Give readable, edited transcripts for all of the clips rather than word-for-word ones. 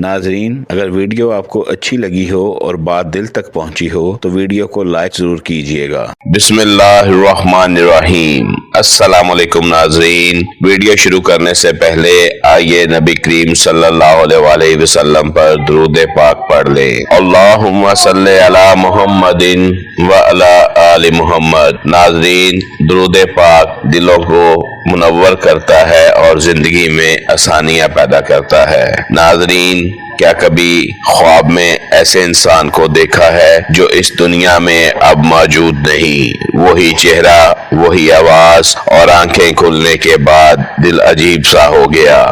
ناظرین، اگر ویڈیو آپ کو اچھی لگی ہو اور بات دل تک پہنچی ہو تو ویڈیو کو لائک ضرور کیجیے گا۔ بسم اللہ الرحمن الرحیم۔ السلام علیکم ناظرین، ویڈیو شروع کرنے سے پہلے آئیے نبی کریم صلی اللہ علیہ وآلہ وسلم پر درود پاک پڑھ لیں۔ اللہم صلی علی محمد وعلی آل محمد۔ ناظرین، درود پاک دلوں کو منور کرتا ہے اور زندگی میں آسانیاں پیدا کرتا ہے۔ ناظرین، کیا کبھی خواب میں ایسے انسان کو دیکھا ہے جو اس دنیا میں اب موجود نہیں؟ وہی چہرہ، وہی آواز اور آنکھیں کھلنے کے بعد دل عجیب سا ہو گیا۔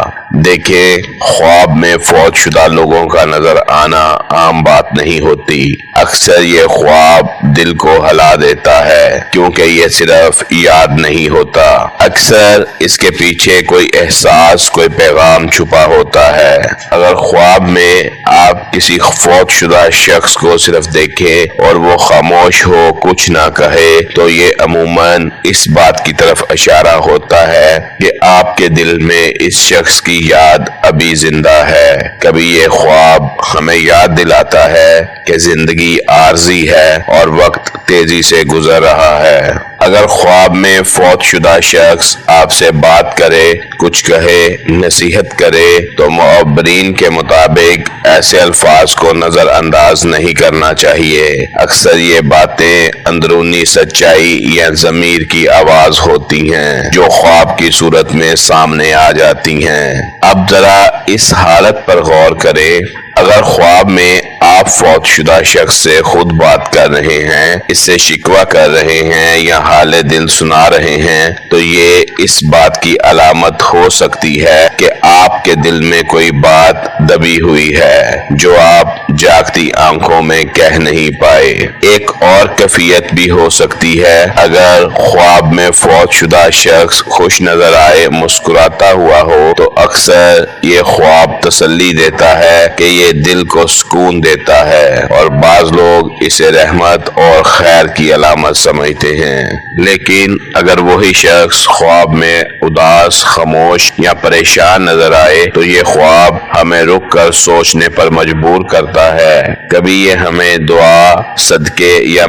دیکھیں، خواب میں فوت شدہ لوگوں کا نظر آنا عام بات نہیں ہوتی۔ اکثر یہ خواب دل کو ہلا دیتا ہے کیونکہ یہ صرف یاد نہیں ہوتا، اکثر اس کے پیچھے کوئی احساس، کوئی پیغام چھپا ہوتا ہے۔ اگر خواب میں آپ کسی فوت شدہ شخص کو صرف دیکھیں اور وہ خاموش ہو، کچھ نہ کہے، تو یہ عموماً اس بات کی طرف اشارہ ہوتا ہے کہ آپ کے دل میں اس شخص کی یاد ابھی زندہ ہے۔ کبھی یہ خواب ہمیں یاد دلاتا ہے کہ زندگی عارضی ہے اور وقت تیزی سے گزر رہا ہے۔ اگر خواب میں فوت شدہ شخص آپ سے بات کرے، کچھ کہے، نصیحت کرے، تو معبرین کے مطابق ایسے الفاظ کو نظر انداز نہیں کرنا چاہیے۔ اکثر یہ باتیں اندرونی سچائی یا ضمیر کی آواز ہوتی ہیں جو خواب کی صورت میں سامنے آ جاتی ہیں۔ اب ذرا اس حالت پر غور کریں۔ اگر خواب میں آپ فوت شدہ شخص سے خود بات کر رہے ہیں، اس سے شکوہ کر رہے ہیں یا حال دل سنا رہے ہیں، تو یہ اس بات کی علامت ہو سکتی ہے کہ آپ کے دل میں کوئی بات دبی ہوئی ہے جو آپ جاگتی آنکھوں میں کہہ نہیں پائے۔ ایک اور کیفیت بھی ہو سکتی ہے۔ اگر خواب میں فوت شدہ شخص خوش نظر آئے، مسکراتا ہوا ہو، تو اکثر یہ خواب تسلی دیتا ہے کہ یہ دل کو سکون دیتا ہے، اور بعض لوگ اسے رحمت اور خیر کی علامت سمجھتے ہیں۔ لیکن اگر وہی شخص خواب میں اداس، خاموش یا پریشان نظر آئے تو یہ خواب ہمیں رک کر سوچنے پر مجبور کرتا ہے۔ کبھی یہ ہمیں دعا، صدقے یا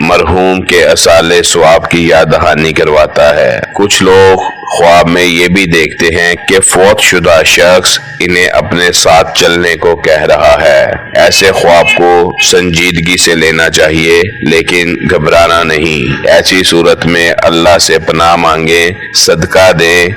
مرحوم کے اصالِ ثواب کی یاد دہانی کرواتا ہے۔ کچھ لوگ خواب میں یہ بھی دیکھتے ہیں کہ فوت شدہ شخص انہیں اپنے ساتھ چلنے کو کہہ رہا ہے۔ ایسے خواب کو سنجیدگی سے لینا چاہیے لیکن گھبرانا نہیں۔ ایسی صورت میں اللہ سے پناہ مانگیں، صدقہ دیں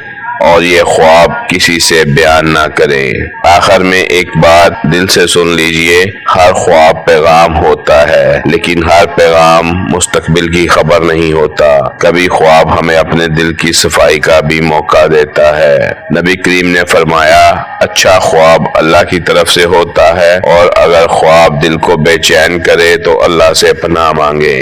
اور یہ خواب کسی سے بیان نہ کریں۔ آخر میں ایک بات دل سے سن لیجئے، ہر خواب پیغام ہوتا ہے لیکن ہر پیغام مستقبل کی خبر نہیں ہوتا۔ کبھی خواب ہمیں اپنے دل کی صفائی کا بھی موقع دیتا ہے۔ نبی کریم نے فرمایا، اچھا خواب اللہ کی طرف سے ہوتا ہے، اور اگر خواب دل کو بے چین کرے تو اللہ سے پناہ مانگے۔